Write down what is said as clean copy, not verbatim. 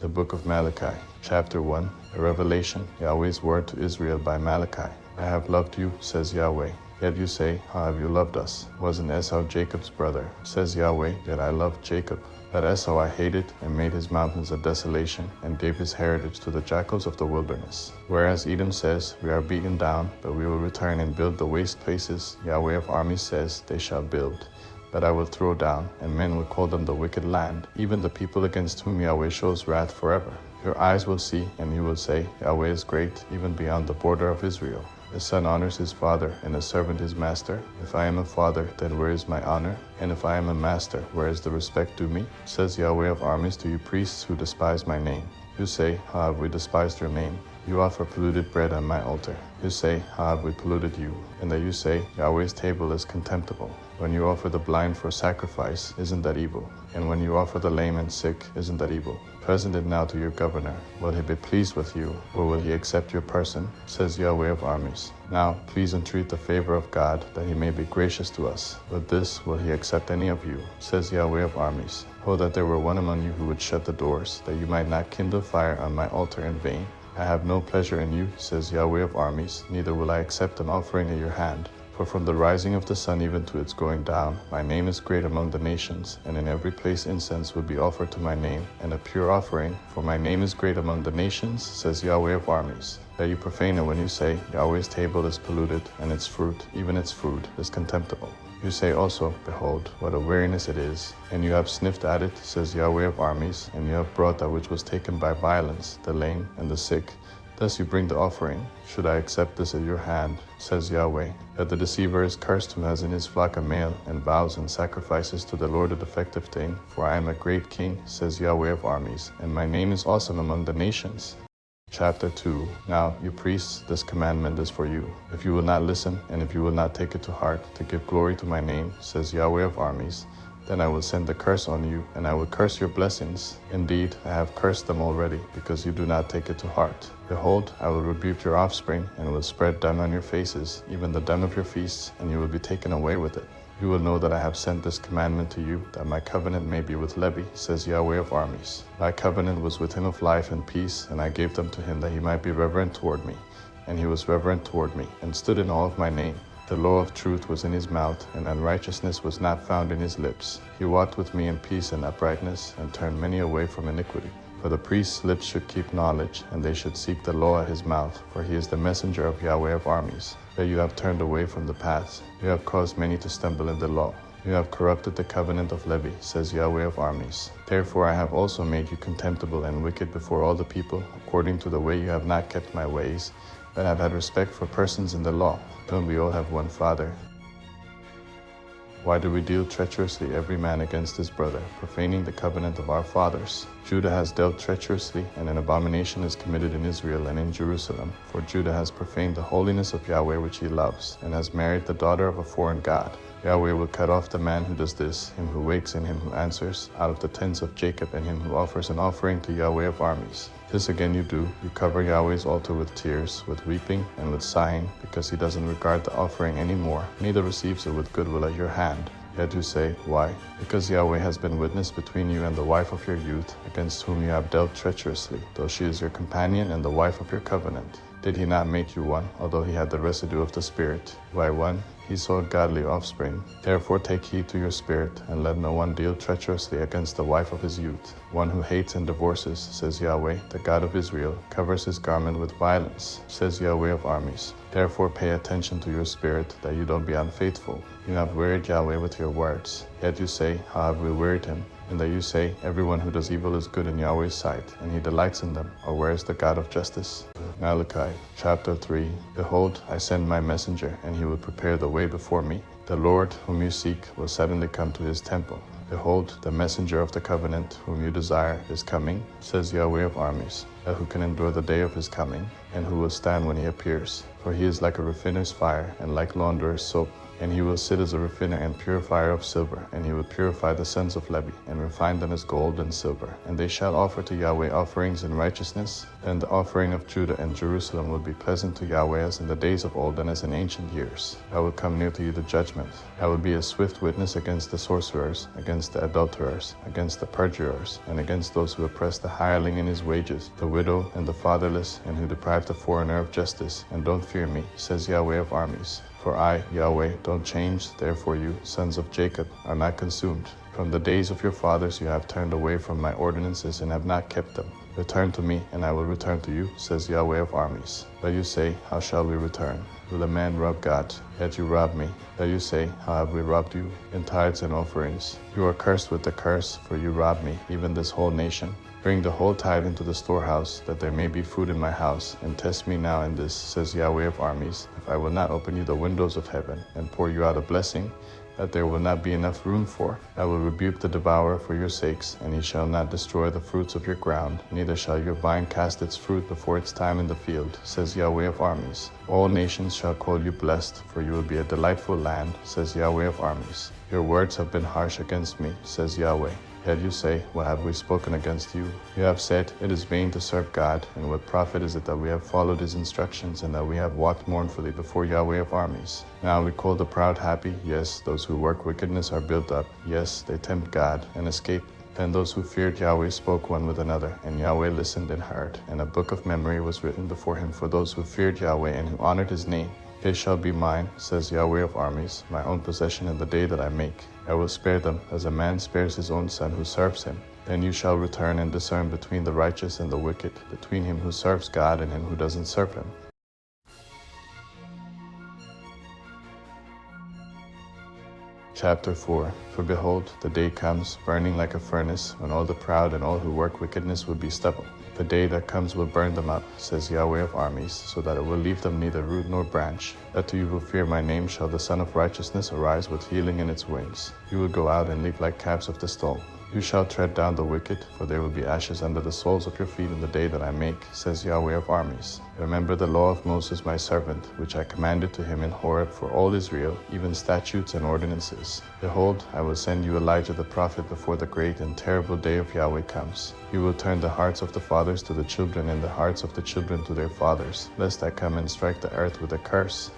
The Book of Malachi, Chapter 1, a revelation, Yahweh's word to Israel by Malachi. I have loved you, says Yahweh. Yet you say, how have you loved us? Wasn't Esau Jacob's brother? Says Yahweh, yet I loved Jacob. But Esau I hated, and made his mountains a desolation, and gave his heritage to the jackals of the wilderness. Whereas Edom says, we are beaten down, but we will return and build the waste places, Yahweh of armies says, they shall build. But I will throw down, and men will call them the wicked land, even the people against whom Yahweh shows wrath forever. Your eyes will see, and you will say, Yahweh is great, even beyond the border of Israel. A son honors his father, and a servant his master. If I am a father, then where is my honor? And if I am a master, where is the respect due me? Says Yahweh of armies to you priests who despise my name. You say, how have we despised your name? You offer polluted bread on my altar. You say, how have we polluted you? And that you say, Yahweh's table is contemptible. When you offer the blind for sacrifice, isn't that evil? And when you offer the lame and sick, isn't that evil? Present it now to your governor. Will he be pleased with you, or will he accept your person? Says Yahweh of armies. Now, please entreat the favor of God, that he may be gracious to us. With this will he accept any of you? Says Yahweh of armies. Oh, that there were one among you who would shut the doors, that you might not kindle fire on my altar in vain. I have no pleasure in you, says Yahweh of armies, neither will I accept an offering at your hand. For from the rising of the sun even to its going down, my name is great among the nations, and in every place incense will be offered to my name, and a pure offering, for my name is great among the nations, says Yahweh of armies. That you profane it when you say, Yahweh's table is polluted, and its fruit, even its food, is contemptible. You say also, behold, what a weariness it is, and you have sniffed at it, says Yahweh of armies, and you have brought that which was taken by violence, the lame and the sick. Thus you bring the offering. Should I accept this at your hand, says Yahweh, that the deceiver is cursed who has in his flock a male, and vows and sacrifices to the Lord a defective thing, for I am a great king, says Yahweh of armies, and my name is awesome among the nations. Chapter 2. Now, you priests, this commandment is for you. If you will not listen, and if you will not take it to heart, to give glory to my name, says Yahweh of armies, then I will send the curse on you, and I will curse your blessings. Indeed, I have cursed them already, because you do not take it to heart. Behold, I will rebuke your offspring, and will spread dung on your faces, even the dung of your feasts, and you will be taken away with it. You will know that I have sent this commandment to you, that my covenant may be with Levi, says Yahweh of armies. My covenant was with him of life and peace, and I gave them to him that he might be reverent toward me. And he was reverent toward me, and stood in awe of my name. The law of truth was in his mouth, and unrighteousness was not found in his lips. He walked with me in peace and uprightness, and turned many away from iniquity. For the priest's lips should keep knowledge, and they should seek the law at his mouth, for he is the messenger of Yahweh of armies. That you have turned away from the paths, you have caused many to stumble in the law. You have corrupted the covenant of Levi, says Yahweh of armies. Therefore I have also made you contemptible and wicked before all the people, according to the way you have not kept my ways, but have had respect for persons in the law, whom we all have one Father. Why do we deal treacherously every man against his brother, profaning the covenant of our fathers? Judah has dealt treacherously, and an abomination is committed in Israel and in Jerusalem. For Judah has profaned the holiness of Yahweh which he loves, and has married the daughter of a foreign god. Yahweh will cut off the man who does this, him who wakes and him who answers, out of the tents of Jacob, and him who offers an offering to Yahweh of armies. This again you do, you cover Yahweh's altar with tears, with weeping, and with sighing, because he doesn't regard the offering any more, neither receives it with goodwill at your hand. Yet you say, why? Because Yahweh has been witness between you and the wife of your youth, against whom you have dealt treacherously, though she is your companion and the wife of your covenant. Did he not make you one, although he had the residue of the Spirit? By one, he saw godly offspring. Therefore take heed to your spirit, and let no one deal treacherously against the wife of his youth. One who hates and divorces, says Yahweh, the God of Israel, covers his garment with violence, says Yahweh of armies. Therefore pay attention to your spirit, that you don't be unfaithful. You have wearied Yahweh with your words. Yet you say, how have we wearied him? And that you say, everyone who does evil is good in Yahweh's sight, and he delights in them. Or where is the God of justice? Malachi, chapter 3. Behold, I send my messenger, and he will prepare the way before me. The Lord, whom you seek, will suddenly come to his temple. Behold, the messenger of the covenant, whom you desire, is coming, says Yahweh of armies. Who can endure the day of his coming, and who will stand when he appears? For he is like a refiner's fire, and like launderer's soap. And he will sit as a refiner and purifier of silver, and he will purify the sons of Levi, and refine them as gold and silver. And they shall offer to Yahweh offerings in righteousness. Then the offering of Judah and Jerusalem will be pleasant to Yahweh as in the days of old and as in ancient years. I will come near to you to judgment. I will be a swift witness against the sorcerers, against the adulterers, against the perjurers, and against those who oppress the hireling in his wages, the widow and the fatherless, and who deprive the foreigner of justice. And don't fear me, says Yahweh of armies. For I, Yahweh, don't change, therefore you, sons of Jacob, are not consumed. From the days of your fathers you have turned away from my ordinances and have not kept them. Return to me, and I will return to you, says Yahweh of armies. But you say, how shall we return? Will a man rob God? Yet you rob me. That you say, how have we robbed you? In tithes and offerings. You are cursed with the curse, for you rob me, even this whole nation. Bring the whole tithe into the storehouse, that there may be food in my house, and test me now in this, says Yahweh of armies, if I will not open you the windows of heaven, and pour you out a blessing, that there will not be enough room for. I will rebuke the devourer for your sakes, and he shall not destroy the fruits of your ground, neither shall your vine cast its fruit before its time in the field, says Yahweh of armies. All nations shall call you blessed, for you will be a delightful land, says Yahweh of armies. Your words have been harsh against me, says Yahweh. Yet you say, what have we spoken against you? You have said, it is vain to serve God, and what profit is it that we have followed his instructions, and that we have walked mournfully before Yahweh of armies? Now we call the proud happy, yes, those who work wickedness are built up, yes, they tempt God, and escape. Then those who feared Yahweh spoke one with another, and Yahweh listened and heard, and a book of memory was written before him for those who feared Yahweh and who honored his name. They shall be mine, says Yahweh of armies, my own possession in the day that I make. I will spare them, as a man spares his own son who serves him. Then you shall return and discern between the righteous and the wicked, between him who serves God and him who doesn't serve him. Chapter 4. For behold, the day comes, burning like a furnace, when all the proud and all who work wickedness will be stubble. The day that comes will burn them up, says Yahweh of armies, so that it will leave them neither root nor branch. That to you who fear my name shall the Son of Righteousness arise with healing in its wings. You will go out and leap like calves of the stall. You shall tread down the wicked, for there will be ashes under the soles of your feet in the day that I make, says Yahweh of armies. Remember the law of Moses my servant, which I commanded to him in Horeb for all Israel, even statutes and ordinances. Behold, I will send you Elijah the prophet before the great and terrible day of Yahweh comes. He will turn the hearts of the fathers to the children and the hearts of the children to their fathers, lest I come and strike the earth with a curse.